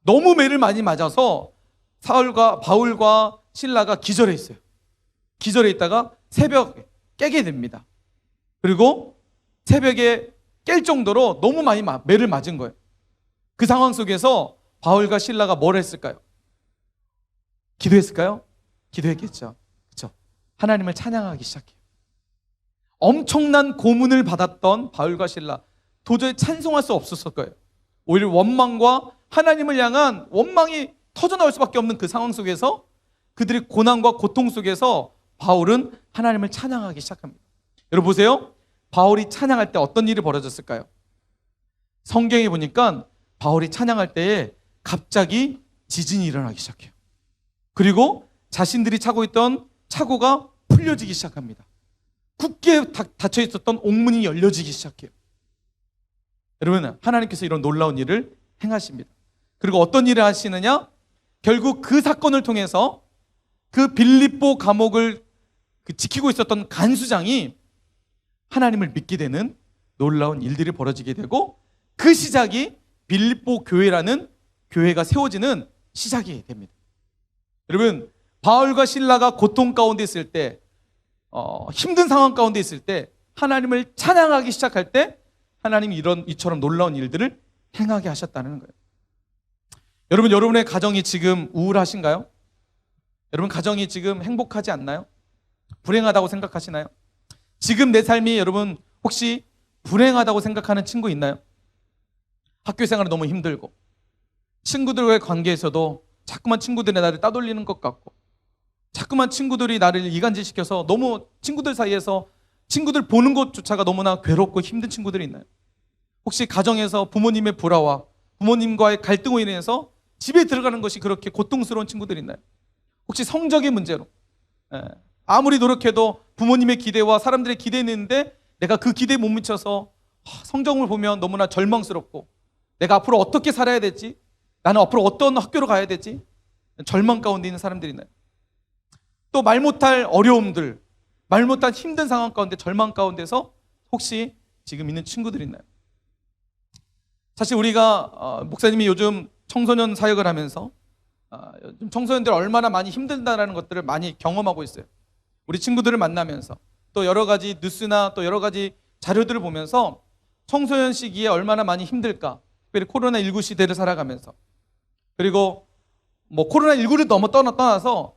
너무 매를 많이 맞아서 바울과 실라가 기절해 있어요. 기절해 있다가 새벽에 깨게 됩니다. 그리고 새벽에 깰 정도로 너무 많이 매를 맞은 거예요. 그 상황 속에서 바울과 실라가 뭘 했을까요? 기도했을까요? 기도했겠죠. 그렇죠? 하나님을 찬양하기 시작해요. 엄청난 고문을 받았던 바울과 실라, 도저히 찬송할 수 없었을 거예요. 오히려 원망과 하나님을 향한 원망이 터져나올 수밖에 없는 그 상황 속에서 그들의 고난과 고통 속에서 바울은 하나님을 찬양하기 시작합니다. 여러분 보세요. 바울이 찬양할 때 어떤 일이 벌어졌을까요? 성경에 보니까 바울이 찬양할 때에 갑자기 지진이 일어나기 시작해요. 그리고 자신들이 차고 있던 차고가 풀려지기 시작합니다. 굳게 닫혀 있었던 옥문이 열려지기 시작해요. 여러분, 하나님께서 이런 놀라운 일을 행하십니다. 그리고 어떤 일을 하시느냐? 결국 그 사건을 통해서 그 빌립보 감옥을 지키고 있었던 간수장이 하나님을 믿게 되는 놀라운 일들이 벌어지게 되고 그 시작이 빌립보 교회라는 교회가 세워지는 시작이 됩니다. 여러분, 바울과 실라가 고통 가운데 있을 때, 힘든 상황 가운데 있을 때 하나님을 찬양하기 시작할 때 하나님이 이처럼 놀라운 일들을 행하게 하셨다는 거예요. 여러분, 여러분의 가정이 지금 우울하신가요? 여러분, 가정이 지금 행복하지 않나요? 불행하다고 생각하시나요? 지금 내 삶이 여러분 혹시 불행하다고 생각하는 친구 있나요? 학교 생활은 너무 힘들고 친구들과의 관계에서도 자꾸만 친구들이 나를 따돌리는 것 같고 자꾸만 친구들이 나를 이간질시켜서 너무 친구들 사이에서 친구들 보는 것조차가 너무나 괴롭고 힘든 친구들이 있나요? 혹시 가정에서 부모님의 불화와 부모님과의 갈등으로 인해서 집에 들어가는 것이 그렇게 고통스러운 친구들이 있나요? 혹시 성적의 문제로 아무리 노력해도 부모님의 기대와 사람들의 기대는 있는데 내가 그 기대에 못 미쳐서 성적을 보면 너무나 절망스럽고 내가 앞으로 어떻게 살아야 되지? 나는 앞으로 어떤 학교로 가야 되지? 절망 가운데 있는 사람들이 있나요? 또 말 못할 어려움들, 말 못할 힘든 상황 가운데 절망 가운데서 혹시 지금 있는 친구들이 있나요? 사실 우리가 목사님이 요즘 청소년 사역을 하면서 요즘 청소년들 얼마나 많이 힘들다라는 것들을 많이 경험하고 있어요. 우리 친구들을 만나면서 또 여러 가지 뉴스나 또 여러 가지 자료들을 보면서 청소년 시기에 얼마나 많이 힘들까. 특별히 코로나19 시대를 살아가면서. 그리고 뭐 코로나19를 떠나서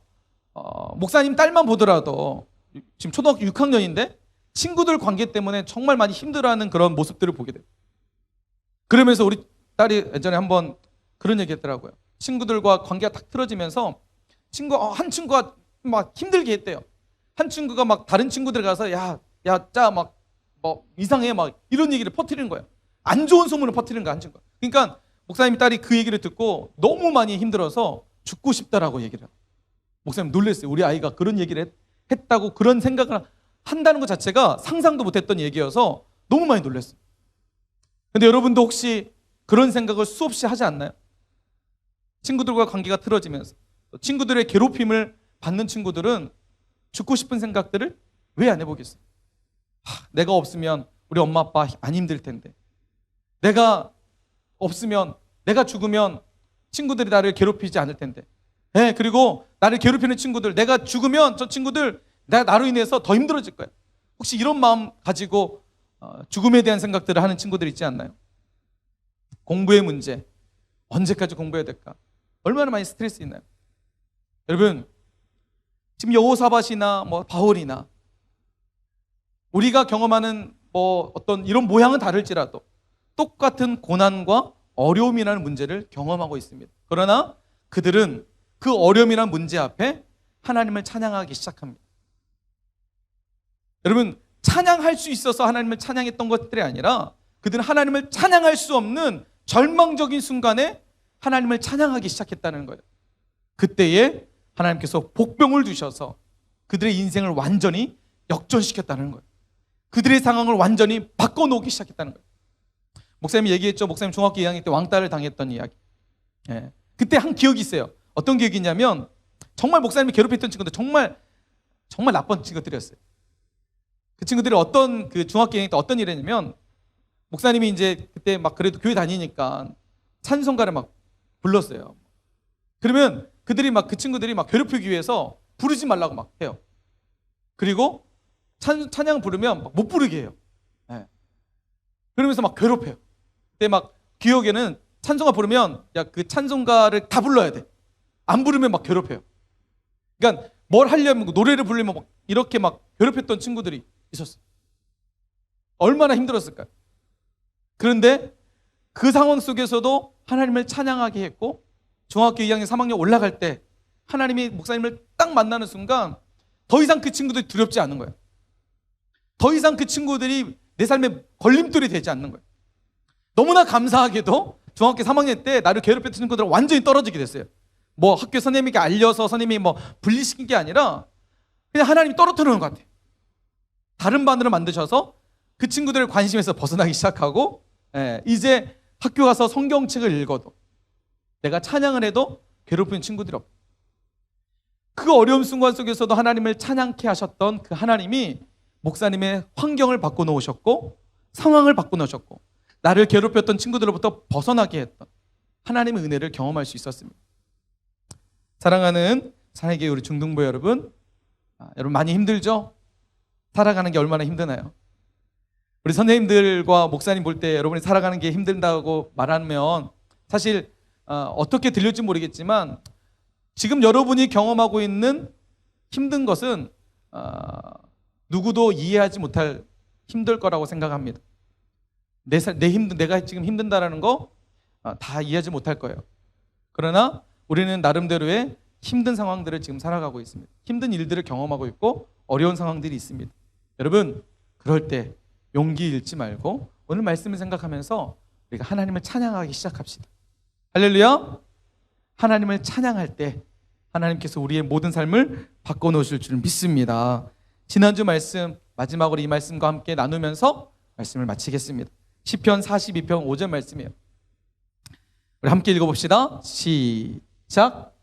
목사님 딸만 보더라도 지금 초등학교 6학년인데 친구들 관계 때문에 정말 많이 힘들어하는 그런 모습들을 보게 돼요. 그러면서 우리 딸이 예전에 한번 그런 얘기 했더라고요. 친구들과 관계가 탁 틀어지면서 한 친구가 막 힘들게 했대요. 한 친구가 막 다른 친구들 가서 짜 막 뭐 이상해 막 이런 얘기를 퍼뜨리는 거예요. 안 좋은 소문을 퍼뜨리는 거야, 한 친구가. 그러니까 목사님 딸이 그 얘기를 듣고 너무 많이 힘들어서 죽고 싶다라고 얘기를 해요. 목사님 놀랐어요. 우리 아이가 그런 얘기를 했다고 그런 생각을 한다는 것 자체가 상상도 못했던 얘기여서 너무 많이 놀랐어요. 근데 여러분도 혹시 그런 생각을 수없이 하지 않나요? 친구들과 관계가 틀어지면서 친구들의 괴롭힘을 받는 친구들은 죽고 싶은 생각들을 왜 안 해보겠어요? 내가 없으면 우리 엄마 아빠 안 힘들 텐데, 내가 없으면, 내가 죽으면 친구들이 나를 괴롭히지 않을 텐데, 그리고 나를 괴롭히는 친구들, 내가 죽으면 저 친구들 나로 인해서 더 힘들어질 거야. 혹시 이런 마음 가지고 죽음에 대한 생각들을 하는 친구들 있지 않나요? 공부의 문제, 언제까지 공부해야 될까? 얼마나 많이 스트레스 있나요? 여러분, 지금 여호사밧이나 뭐 바울이나 우리가 경험하는 뭐 어떤 이런 모양은 다를지라도 똑같은 고난과 어려움이라는 문제를 경험하고 있습니다. 그러나 그들은 그 어려움이라는 문제 앞에 하나님을 찬양하기 시작합니다. 여러분, 찬양할 수 있어서 하나님을 찬양했던 것들이 아니라 그들은 하나님을 찬양할 수 없는 절망적인 순간에 하나님을 찬양하기 시작했다는 거예요. 그때에 하나님께서 복병을 두셔서 그들의 인생을 완전히 역전시켰다는 거예요. 그들의 상황을 완전히 바꿔놓기 시작했다는 거예요. 목사님이 얘기했죠. 목사님 중학교 2학년 때 왕따를 당했던 이야기. 그때 한 기억이 있어요. 어떤 기억이 있냐면 정말 목사님이 괴롭혔던 친구들 정말 나쁜 친구들이었어요. 그 친구들이 어떤 그 중학교 2학년 때 어떤 일을 했냐면 목사님이 이제 그때 막 그래도 교회 다니니까 찬송가를 막 불렀어요. 그러면 그들이 막 그 친구들이 막 괴롭히기 위해서 부르지 말라고 막 해요. 그리고 찬양 부르면 막 못 부르게 해요. 그러면서 막 괴롭혀요. 근데 막 기억에는 찬송가 부르면 그 찬송가를 다 불러야 돼. 안 부르면 막 괴롭혀요. 그러니까 뭘 하려면 노래를 부르면 막 이렇게 막 괴롭혔던 친구들이 있었어요. 얼마나 힘들었을까요? 그런데 그 상황 속에서도 하나님을 찬양하게 했고 중학교 2학년 3학년 올라갈 때 하나님이 목사님을 딱 만나는 순간 더 이상 그 친구들이 두렵지 않은 거예요. 더 이상 그 친구들이 내 삶에 걸림돌이 되지 않는 거예요. 너무나 감사하게도 중학교 3학년 때 나를 괴롭혔던 친구들은 완전히 떨어지게 됐어요. 뭐 학교 선생님에게 알려서 선생님이 뭐 분리시킨 게 아니라 그냥 하나님이 떨어뜨리는 것 같아요. 다른 반으로 만드셔서 그 친구들의 관심에서 벗어나기 시작하고 이제 학교 가서 성경책을 읽어도 내가 찬양을 해도 괴롭히는 친구들이 없고 그 어려운 순간 속에서도 하나님을 찬양케 하셨던 그 하나님이 목사님의 환경을 바꿔놓으셨고 상황을 바꿔놓으셨고 나를 괴롭혔던 친구들로부터 벗어나게 했던 하나님의 은혜를 경험할 수 있었습니다. 사랑하는 사랑의 우리 중등부 여러분, 여러분 많이 힘들죠? 살아가는 게 얼마나 힘드나요? 우리 선생님들과 목사님 볼 때 여러분이 살아가는 게 힘들다고 말하면 사실 어떻게 들릴지 모르겠지만 지금 여러분이 경험하고 있는 힘든 것은 누구도 이해하지 못할 힘들 거라고 생각합니다. 내가 지금 힘든다라는 거 다 이해하지 못할 거예요. 그러나 우리는 나름대로의 힘든 상황들을 지금 살아가고 있습니다. 힘든 일들을 경험하고 있고 어려운 상황들이 있습니다. 여러분, 그럴 때 용기 잃지 말고 오늘 말씀을 생각하면서 우리가 하나님을 찬양하기 시작합시다. 할렐루야! 하나님을 찬양할 때 하나님께서 우리의 모든 삶을 바꿔놓으실 줄 믿습니다. 지난주 말씀 마지막으로 이 말씀과 함께 나누면서 말씀을 마치겠습니다. 시편 42편 5절 말씀이에요. 우리 함께 읽어봅시다. 시작.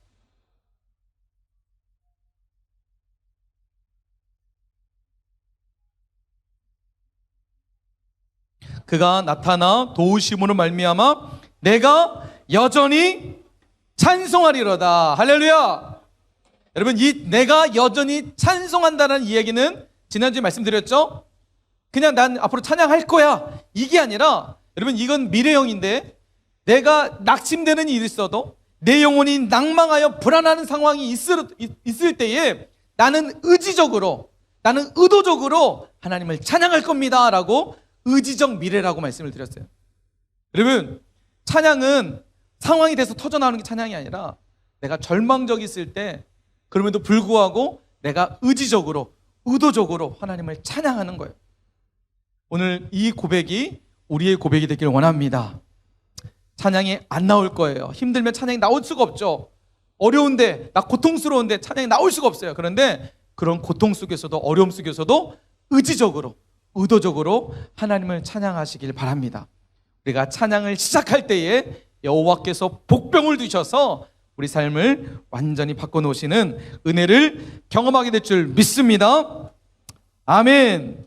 그가 나타나 도우심으로 말미암아 내가 여전히 찬송하리로다. 할렐루야. 여러분, 이 내가 여전히 찬송한다는 이 얘기는 지난주에 말씀드렸죠? 그냥 난 앞으로 찬양할 거야, 이게 아니라, 여러분, 이건 미래형인데, 내가 낙심되는 일이 있어도 내 영혼이 낭망하여 불안하는 상황이 있을 때에 나는 나는 의도적으로 하나님을 찬양할 겁니다 라고 의지적 미래라고 말씀을 드렸어요. 여러분, 찬양은 상황이 돼서 터져나오는 게 찬양이 아니라 내가 절망적 있을 때 그럼에도 불구하고 내가 의도적으로 하나님을 찬양하는 거예요. 오늘 이 고백이 우리의 고백이 되기를 원합니다. 찬양이 안 나올 거예요. 힘들면 찬양이 나올 수가 없죠. 어려운데, 나 고통스러운데 찬양이 나올 수가 없어요. 그런데 그런 고통 속에서도, 어려움 속에서도 의도적으로 하나님을 찬양하시길 바랍니다. 우리가 찬양을 시작할 때에 여호와께서 복병을 두셔서 우리 삶을 완전히 바꿔놓으시는 은혜를 경험하게 될 줄 믿습니다. 아멘.